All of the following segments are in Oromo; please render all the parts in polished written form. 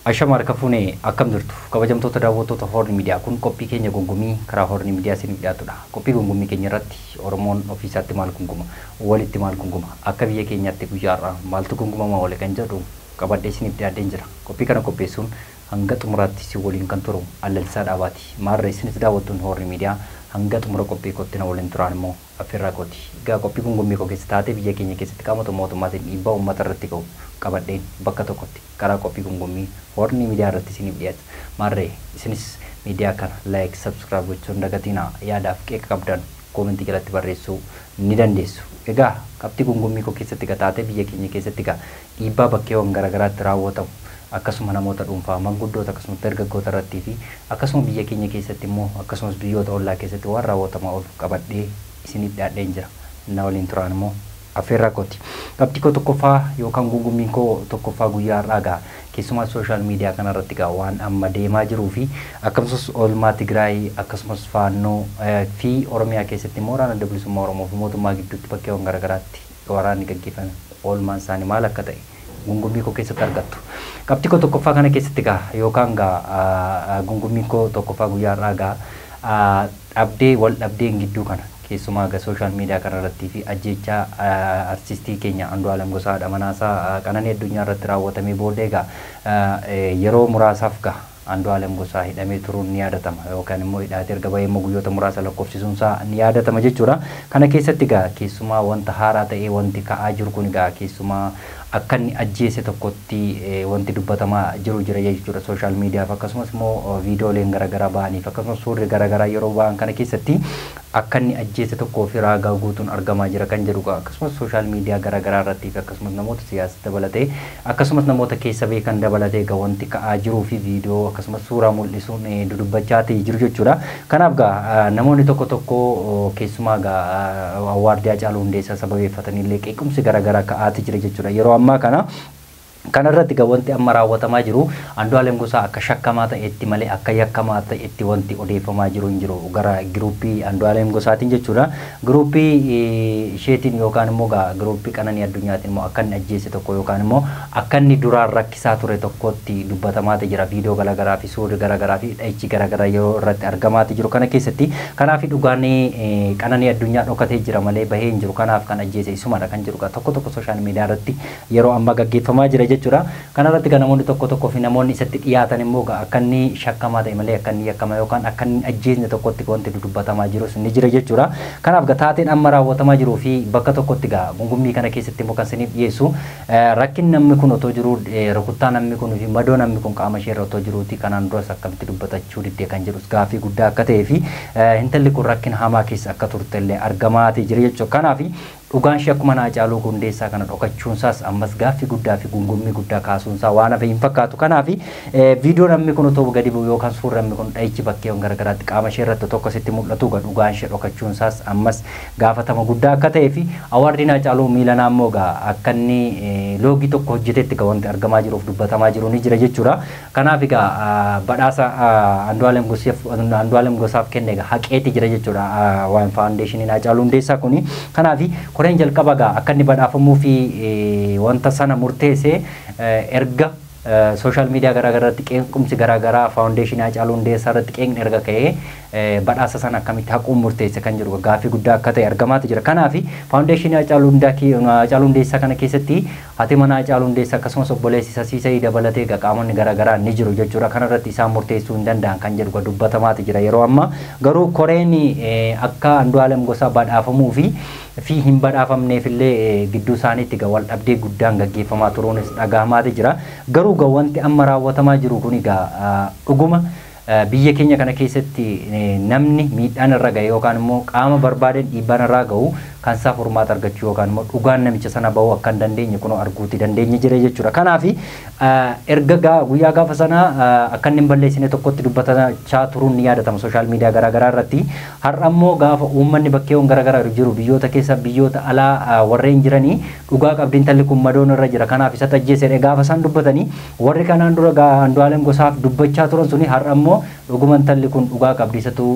Ashama harkafuune akkam jirtu kabajamtoota daawwattoota Horn Media kun qophii keenya gungumii karaa Horn Media isiniif dhiyaatudha. Qophii gungumii keenya irratti Oromoon ofiisaatti maal gunguma, walitti maal gunguma, akka biyya keenyaatti guyyaarraa maaltu gungumama wal kan jedhu qabadhee isiniif dhiyaadheen jira. Qophii kana qopheessuun hanga xumuraatti si waliin kan turu Allalsaa Dhaabaati. Maarree isinis daawwattuun Horn Media hanga xumura qophii kootti na waliin turaan immoo affeerraa kooti. Egaa qophii gungumii koo keessa taatee biyya keenya keessatti qaama mootummaatiin dhiibbaa uummata irratti ga'u qabadheen bakka tokkotti karaa qophii gungumii Horn Media irratti isiniif dhiyaata. Maarree isinis miidiyaa kana like, subscribe gochuun dagatina yaadaaf qeeqa qabdan koomentii jalatti barreessuu ni dandeessu. Egaa qabxii gungumii koo keessatti taatee biyya keenya keessatti dhiibbaa bakkeewwan garaagaraatti raawwatamu akkasuma namoota dhuunfaa manguddoota akkasumas dargaggoota irratti fi akkasuma biyya keenya keessatti immoo akkasumas biyyoota ollaa keessatti waan raawwatamaa oolu qabadhee isiniif dhiyaadheen jira. Na waliin turaan immoo affeerraa kooti. Qabxii koo tokkoffaa yookaan gungummiin koo tokkoffaa guyyaa har'aa keessumaa sooshaal miidiyaa kanarratti waan amma deemaa jiruu fi akkasumas oolmaa Tigraay akkasumas faannoo fi Oromiyaa keessatti immoo waraana adda bilisummaa Oromoo fi mootummaa gidduutti bakkeewwan garaagaraatti waraanni gaggeeffame oolmaan isaanii maal akka ta'e gungumii koo keessatti argattu. Qabxii koo tokkoffaa kana keessatti yookaan gungumii koo tokkoffaa guyyaa har'aa dhabdee wal dhabdeen gidduu kana keessumaa sooshaal miidiyaa kanarratti fi ajjechaa artistii keenya Andulem Qawat manaasaa Qananii Addunyaa irratti raawwatamee booddee yeroo muraasaaf Andulem Qawat hidhamee turuun ni yaadatama yookaan immoo hidhaatee erga bahee immoo guyyoota muraasa lakkoofsisuun isaa ni yaadatama jechuudha. Kana keessatti keessumaa wanta haaraa ta'ee wanti ka'aa jiru kun keessumaa akka inni ajjeese tokkotti wanti dubbatamaa jiru jira jechuudha sooshaal miidiyaaf akkasumas immoo viidiyooleen garaagaraa ba'aniif akkasumas suurri garaagaraa yeroo ba'an kana keessatti akka inni ajjeese tokkoo fi raagaa guutuun argamaa jira kan jedhu akkasumas sooshaal miidiyaa garaagaraa irratti fi akkasumas namoota siyaasa dabalatee akkasumas namoota keessa beekan dabalatee wanti ka'aa jiruu fi viidiyoo akkasumas suuraa mul'isuun dudubbachaa ta'ee jiru jechuudha. Kanaaf namoonni tokko tokko keessumaa waardiyaa Haacaaluu Hundeessaa sababeeffatanii qeequmsi garaagaraa ka'aati jira jechuudha. Yeroo amma kanarratti wanti amma raawwatamaa jiru Andulem Qawat akka shakkamaa ta'etti malee akka yakkamaa ta'etti wanti odeeffamaa jiru hin jiru gara giruuppii Andulem Qawattiin jechuudha. Giruuppii isheetiin yookaan immoo giruuppii Qananii Addunyaatiin immoo akka inni ajjeese tokko yookaan immoo akka inni duraan rakkisaa ture tokkotti dubbatamaa jira. Viidiyoo garaagaraa fi suurri garaagaraa fi dha'ichi garaagaraa yeroo irratti argamaa jiru kana keessatti kanaaf dhugaan Qananii Addunyaa dhokatee jira malee bahee hin jiru. Kanaaf kan ajjeese isumadha kan jiru tokko tokko sooshaal miidiyaa irratti yeroo amma gaggeeffamaa jira jechuudha. Kanarratti namoonni tokko tokko fi namoonni isatti dhiyaatan immoo akka inni shakkamaa ta'e malee akka inni yakkama yookaan akka inni ajjeesne tokkotti wanti dubbatamaa jirus ni jira jechuudha. Kanaaf taateen amma raawwatamaa jiruu fi bakka tokkotti gungumii kana keessatti immoo kan isiniif dhiyeessu rakkin namni kun otoo jiru rukuttaa namni kun fi madoo namni kun qaama ishee irra otoo jiruuti kanaan duras akkamitti dubbatachuu diddee kan jedhus gaaffii guddaa akka ta'ee fi intalli kun rakkin hamaa keessa akka turte illee argamaa jira jechuudha. Kanaaf dhugaan ishee akkuma Haacaaluu Hundeessaa kana dhokachuunsaas ammas gaaffii guddaa fi gungumii guddaa kaasuunsaa waan hafe hin fakkaatu. Kanaaf viidiyoo namni kun otoo gadi bu'u yookaan suurri namni kun dha'ichi bakkeewwan garaagaraatti qaama ishee irratti tokko sitti mul'atu dhugaan ishee dhokachuunsaas ammas gaafatama guddaa akka ta'ee fi awaardiin Haacaaluu miilanaa immoo akka inni loogii tokko hojjetetti wanti argamaa jiruuf dubbatamaa jiru ni jira jechuudha. Kanaaf badhaasa Andulem Qawataaf kenne haqeeti jira jechuudha waan faawundeeshiniin Haacaaluu Hundeessaa kuni. Kanaaf koreen jalqabaa akka inni badhaafamuu fi wanta sana murteessee erga sooshaal miidiyaa garaagaraatti qeequmsi garaagaraa faawundeeshinii Haacaaluu Hundeessaa irratti qeeqni erga ka'ee badhaasa sana akkamitti haquun murteesse kan jiru gaaffii guddaa akka ta'e argamaa jira. Kanaaf faawundeeshinii Haacaaluu Hundeessaa kana keessatti haati manaa Haacaaluu Hundeessaa akkasumas obboleessi Sasiisee dabalatee qaamonni garaagaraa ni jiru jechuudha. Kanarratti isaan murteessuu hin danda'an kan jedhu dubbatamaa jira yeroo amma. Garuu koreen akka Andulem Qawat badhaafamuu fi hin badhaafamneef illee gidduu isaaniitti wal dhabdee guddaan gaggeeffamaa turuunis dhagahamaa jira. Garuu wanti amma raawwatamaa jiru kun dhuguma biyya keenya kana keessatti namni miidhaan irra ga'e yookaan immoo qaama barbaadeen dhiibbaan irraa ga'u kan isaa furmaata argachuu yookaan immoo dhugaan namicha sana bahuu akka hin dandeenye kun arguuti dandeenye jira jechuudha. Kanaaf erga guyyaa gaafa sana akka inni hin balleessine tokkotti dubbatachaa turuun ni yaadatama sooshaal miidiyaa garaagaraa irratti. Har'a immoo gaafa uummanni bakkeewwan garaagaraa jiru biyyoota keessa biyyoota alaa warreen jiranii dhugaa qabdi intalli kun madoon irra jira kanaaf isa ajjeesedhe gaafa isaan dubbatanii warri kanaan dura Andulem Qawat dubbachaa turan suni har'a immoo immoo dhuguman talli kun dhugaa qabdiisatu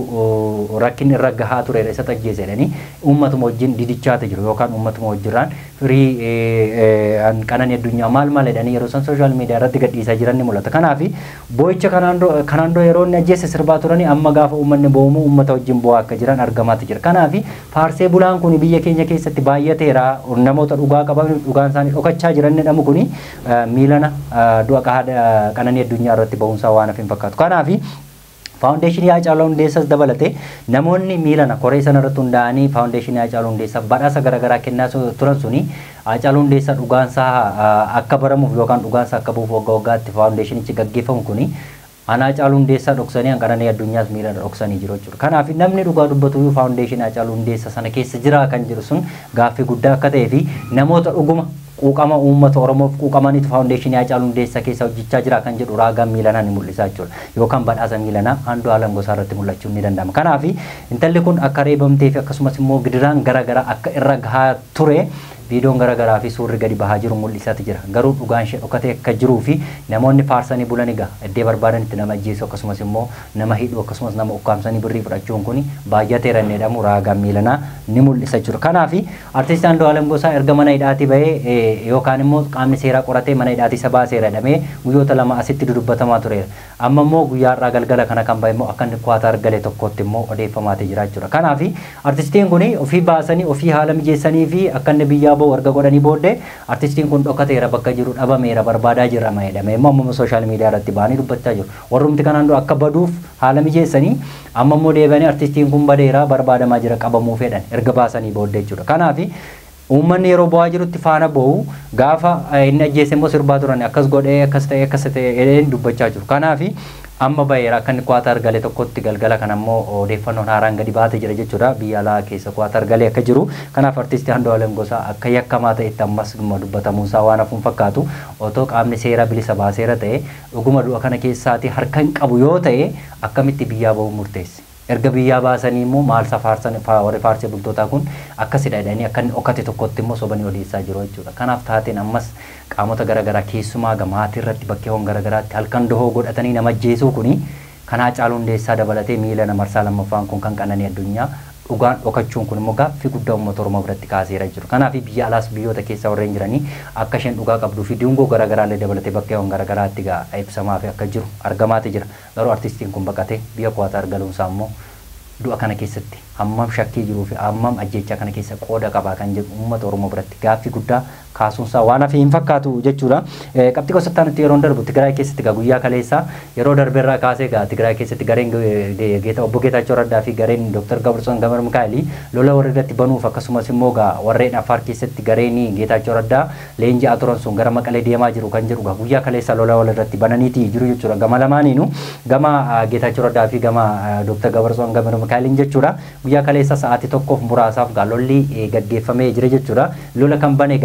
rakkin irra gahaa ture isa tajjeese jedhanii uummatuma wajjin didichaate jiru yookaan uummatuma wajjirraan firii qananii addunyaa maal jedhanii yeroo san sooshaal miidiyaa irratti gadhiisaa jiran ni mul'ata. Kanaaf boo'icha kanaan dura yeroo inni ajjeese sirbaa turanii amma gaafa uummanni boo'umu uummata wajjin boo'aa akka jiran argamaati jira. Kanaaf faarsee bulaan kun biyya keenya keessatti baay'ateera namoota dhugaa qaban dhugaan isaanii dhokachaa jiran jedhamu kun miilana du'a qananii addunyaa irratti ba'uunsaa waan hafe hin fakkaatu. Kanaaf faawundeeshinii Haacaaluu Hundeessaas dabalatee namoonni miilana koree sanarratti hundaa'anii faawundeeshinii Haacaaluu Hundeessaaf badhaasa garaagaraa kennaa turan suni Haacaaluu Hundeessaa dhugaansaa akka baramuuf yookaan dhugaansaa akka bu'uuf waggaa waggaatti faawundeeshinichi gaggeeffamu kuni Haacaaluu Hundeessaa dhoksanii qananii addunyaas miilana dhoksanii jiru jechuudha. Kanaaf namni dhugaa dubbatu faawundeeshinii Haacaaluu Hundeessaa sana keessa jira kan jiru sun gaaffii guddaa akka ta'ee fi namoota dhuguma quuqama uummata Oromoof quuqamaniitu faawundeeshinii Haacaaluu Hundeessaa keessa hojjechaa jira kan jedhu raagaan miilanaa ni mul'isa jechuudha. Yookaan badhaasa miilanaa Andu'aalem Gosaa irratti mul'achuun ni danda'ama. Kanaaf intalli kun akka reebamtee fi akkasumas immoo gidiraan garaagaraa akka irra gahaa ture viidiyoon garaagaraa fi suurri gadi bahaa jiru mul'isaati jira. Garuu dhugaan ishee dhokatee akka jiruu fi namoonni faarsanii bulan egaa iddoo barbaadanitti nama ajjeesu akkasumas immoo nama hidhu akkasumas nama ukkaamsanii birrii fudhachuun kun baay'ateera inni jedhamu raagaan miilanaa ni mul'isa jechuudha. Kanaaf artistii Andu'aalem Gosaa erga mana hidhaatii bahee yookaan immoo qaamni seeraa qoratee mana hidhaatii isa baaseera jedhamee guyyoota lama asitti dudubbatamaa tureera. Amma immoo guyyaa har'aa galgala kana kan bahe immoo akka inni Qawatar galee tokkotti immoo odeeffamaatee jira jechuudha. Kanaaf artistiin kun ofii baasanii ofii haala mijeessanii fi akka inni biyyaa ba'u erga godhanii booddee artistiin kun dhokateera bakka jiru dhabameera barbaadaa jira jedhamee immoo sooshaal miidiyaa irratti ba'anii dubbachaa jiru. Warrumti kanaan dura akka baduuf haala mijeessanii amma immoo deebi'anii artistiin kun badeera barbaadamaa jira qabamuu fedhan erga baasanii booddee jechuudha. Kanaaf uummanni yeroo bu'aa jirutti faana bo'u gaafa inni ajjeese immoo sirbaa turan akkas godhee akkas ta'ee dubbachaa jiru. Kanaaf amma baheera akka inni Qawatar galee tokkotti galgala kana immoo odeeffannoon haaraan gadi baatee jira jechuudha. Biyya alaa keessa Qawatar galee akka jiru. Kanaaf artistii Andu'aalem Gosaa akka yakkamaa ta'etti ammas dubbatamuunsaa waan hafuun fakkaatu otoo qaamni seera bilisa baaseera ta'e dhuguma du'a kana keessaati harka hin qabu yoo ta'e akkamitti biyyaa ba'uu murteesse. Erga biyyaa baasanii immoo maal safaarsan warri faarsee bultootaa kun akkasidha jedhanii akka inni okkate tokkotti immoo sobanii odeessaa jiru jechuudha. Kanaaf taateen ammas qaamota garaagaraa keessumaa gamaatii irratti bakkeewwan garaagaraatti halkan dohoo godhatanii nama ajjeesuu kuni kan Haacaaluu Hundeessaa dabalatee miilana marsaa lammaffaan kun kan qananii addunyaa dhugaan dhokachuun kun immoo gaaffii guddaa uummata Oromoo biratti kaaseera jiru. Kanaaf biyya alaas biyyoota keessa warreen jiranii akka isheen dhugaa qabduu fi dungoo garaagaraallee dabalatee bakkeewwan garaagaraatti ibsamaa fi akka jiru argamaati jira. Garuu artistiin kun baqatee biyya Qawatar galuunsaa immoo du'a kana keessatti hammam shakkii jiruu fi hammam ajjechaa kana keessa qooda qabaa kan jedhu uummata Oromoo biratti gaaffii guddaa kaasuunsaa waan hafe hin fakkaatu jechuudha. Qabxii gosattaan itti yeroon darbu Tigraay keessatti guyyaa kaleessaa yeroo darbeerraa kaasee Tigraay keessatti gareen obbo Geetaachoo Raddaa fi gareen Dr. Gabrson Gamar Mikaa'elii lola warra irratti banuuf akkasumas immoo warreen Affaar keessatti gareen Geetaachoo Raddaa leenji'aa turan sun gara Maqalee deemaa jiru kan jedhu guyyaa kaleessaa lola wal irratti bananiiti jiru jechuudha. Gama lamaaniinu gama Geetaachoo Raddaa fi gama Dr. Gabrson Gamar Mikaa'eliin jechuudha. Guyyaa kaleessaa sa'aatii tokkoof muraasaaf lolli gaggeeffamee jira jechuudha. Lola kan bane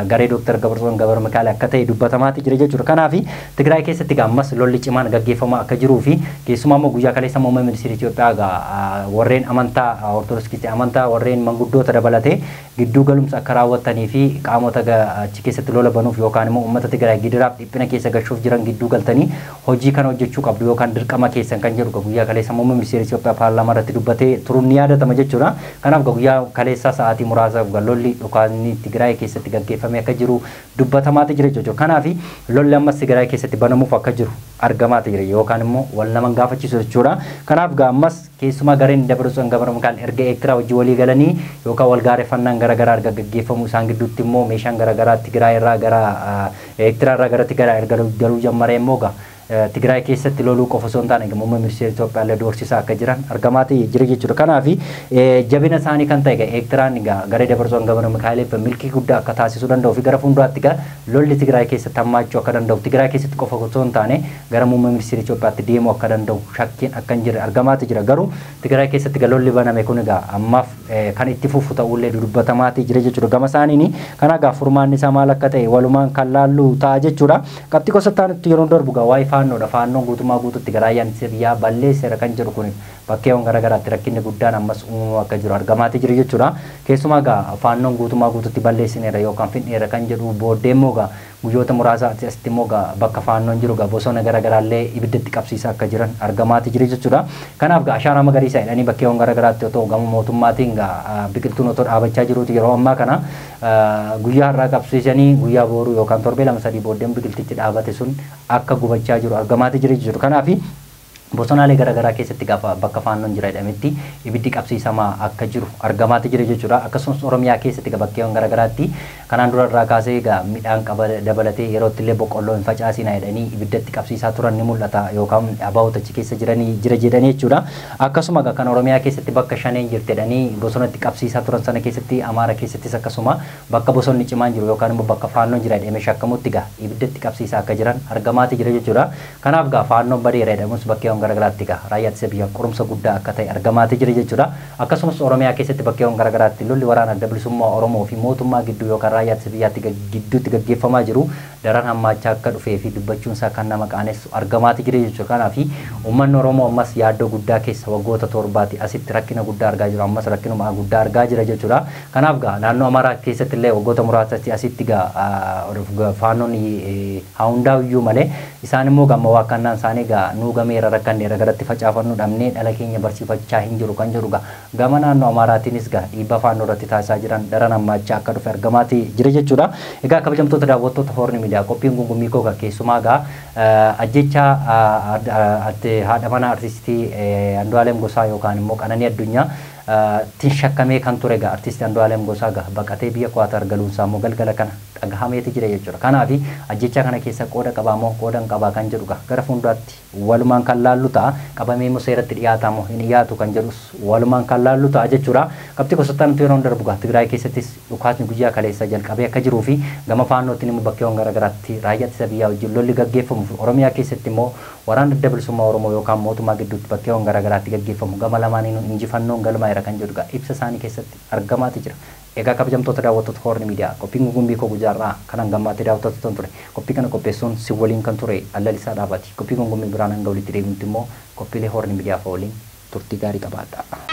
garee Dr. Gabrson Gamar Mikaa'el akka ta'e dubbatamaati jira jechuudha. Kanaaf Tigraay keessatti ammas lolli cimaan gaggeeffamaa akka jiruu fi keessumaa immoo guyyaa kaleessa muummee ministeera Itoophiyaa warreen amantaa Ortodoksii amantaa warreen manguddoota dabalatee gidduu galumsa akka raawwatanii fi qaamota achi keessatti lola banuuf yookaan immoo uummata Tigraay gidiraaf dhiphina keessa gashuuf jiran gidduu galtanii hojii kana hojjechuu qabdu yookaan dirqama keessan kan jedhu guyyaa kaleessa muummee ministeera Itoophiyaa paarlaamaa irratti dubbatee turuun ni yaadatama jechuudha. Kanaaf guyyaa kaleessa sa'aatii muraasaaf lolli dhukaasni Tigraay keessatti gaggeeffamee akka jiru dubbatamaati jira jechuudha. Kanaaf lolli ammas Tigraay keessatti banamuuf akka jiru argamaati jira yookaan immoo wal nama gaafachiisu jechuudha. Kanaaf ammas keessumaa gareen Dabrason Gamar Mikaa'el erga Eertiraa wajjin walii galanii yookaan wal gaareffannaan garaagaraa erga gaggeeffamu isaan gidduutti immoo meeshaan garaagaraa Tigraay irraa gara Eertiraa irraa gara Tigraay erga galuu jammaree immoo Tigraay keessatti loluu qofa osoo hin taane muummee ministeera Itoophiyaa illee doorsisaa akka jiran argamaati jira jechuudha. Kanaaf jabina isaanii kan ta'e Eertiraan garee Dabrason Gamar Mikaa'eliif milkii guddaa akka taasisuu danda'u fi gara fuulduraatti lolli Tigraay keessatti hammaachuu akka danda'u Tigraay keessatti qofa osoo hin taane gara muummee ministeera Itoophiyaatti deemuu akka danda'u shakkiin akka hin jirre argamaati jira. Garuu Tigraay keessatti lolli baname kun ammaaf kan itti fufu ta'ullee dubbatamaati jira jechuudha. Gama isaaniin kana furmaanni isaa maal akka ta'e walumaan kan laallu ta'a jechuudha. Qabxii gosattaan itti yeroo darbu waa'ee faannoodha. Faannoon guutummaa guututti garaayyaan biyyaa balleesseera kan jedhu kun bakkeewwan garaagaraatti rakkinni guddaan ammas uumamaa akka jiru argamaati jira jechuudha. Keessumaa faannoon guutummaa guututti balleessineera yookaan finneera kan jedhu booddee immoo guyyoota muraasa asitti immoo bakka faannoon jiru bosona garaagaraallee ibiddatti qabsiisaa akka jiran argamaati jira jechuudha. Kanaaf ashaaraa magariisaa jedhanii bakkeewwan garaagaraatti otoo gama mootummaatiin biqiltuun otoo dhaabachaa jiruuti yeroo ammaa kana guyyaa har'aa qabsiisanii guyyaa booruu yookaan torbee lama sadii booddeen biqiltichi dhaabate sun akka gubachaa jiru argamaati jira jechuudha. Kanaaf bosonaalee garaagaraa keessatti gaafa bakka faannoon jira jedhametti ibiddi qabsiisamaa akka jiru argamaati jira jechuudha. Akkasumas Oromiyaa keessatti bakkeewwan garaagaraatti kanaan dura irraa kaasee midhaan dabalatee yerootti illee boqqolloo hin facaasinaa jedhanii ibiddatti qabsiisaa turan ni mul'ata yookaan abaa'ota achi keessa jira jedhanii jechuudha. Akkasuma kan Oromiyaa keessatti bakka shaneen jirti jedhanii bosonatti qabsiisaa turan sana keessatti Amaara keessattis akkasuma bakka bosonni cimaan jiru yookaan immoo bakka faannoon jira jedhamee shakkamutti ibiddatti qabsiisaa akka jiran argamaati jira jechuudha. Kanaaf faannoon badeera jedhamus bakkeewwan garaagaraatti raayyaa ittisa biyyaa qorumsa guddaa akka ta'e argamaati jira jechuudha. Akkasumas Oromiyaa keessatti bakkeewwan garaagaraatti lolli waraana adda bilisummaa Oromoo fi mootummaa gidduu yookaan raayyaa ittisa biyyaatti gidduutti gaggeeffamaa jiru daran hammaachaa akka dhufee fi dubbachuun isaa kan nama qaanessu argamaati jira jechuudha. Kanaaf uummanni Oromoo ammas yaaddoo guddaa keessa waggoota torbaati asitti rakkina guddaa argaa jiru ammas rakkinuma guddaa argaa jira jechuudha. Kanaaf naannoo Amaaraa keessatti illee waggoota muraasatti asitti faannoon haa hundaa'uyyuu malee isaan immoo gamma waaqannaan isaanii nuugameera rakkanne ragaratti facaafannu dhabnee dhala keenya barsiifachaa hin jiru kan jedhu gama naannoo Amaaraatiinis dhiibbaa faannoo irratti taasisaa jiran daran hammaachaa akka dhufe argamaati jira jechuudha. Egaa kabajamtoota daawwattoota Horni Miidiyaa qophiin gungummii koo keessumaa ajjecha haadha manaa artistii Andu'aalem Gosaa yookaan immoo Qananii Addunyaa tin shakkamee kan ture artistii Andu'aalem Gosaa baqatee biyya Qawaatar galuunsaa immoo galgala kana dhagahameeti jira jechuudha. Kanaaf ajjecha kana keessa qooda qabaa moo qooda hin qabaa kan jedhu gara fuulduraatti walumaan kan laallu ta'a. Qabamee immoo seeratti dhiyaata moo hin dhiyaatu kan jedhus walumaan kan laallu ta'a jechuudha. Qabxii gosotaan nuti yeroo darbu Tigraay keessattis dhukaasni guyyaa kaleessa jalqabee akka jiruu fi gama faannootiin immoo bakkeewwan garaagaraatti raayyaa ittisa biyyaa wajjin lolli gaggeeffamu Oromiyaa keessatti immoo waraana adda bilisummaa Oromoo yookaan mootummaa gidduutti bakkeewwan garaagaraatti gaggeeffamu gama lamaaniin injifannoon galmaa'eera kan jedhu ibsa isaanii keessatti argamaati jira. Egaa kabajamtoota daawwattoota Horni Miidiyaa qophiin gungummii koo guyyaarraa kanan gammaatee daawwattoota ture. Qophii kana qopheessuun si waliin kan ture Allalisaa Dhaabaati. Qophii gungummii biraan hanga walitti deebinutti immoo qophiilee Horni Miidiyaa waliin turtii gaarii qabaadha.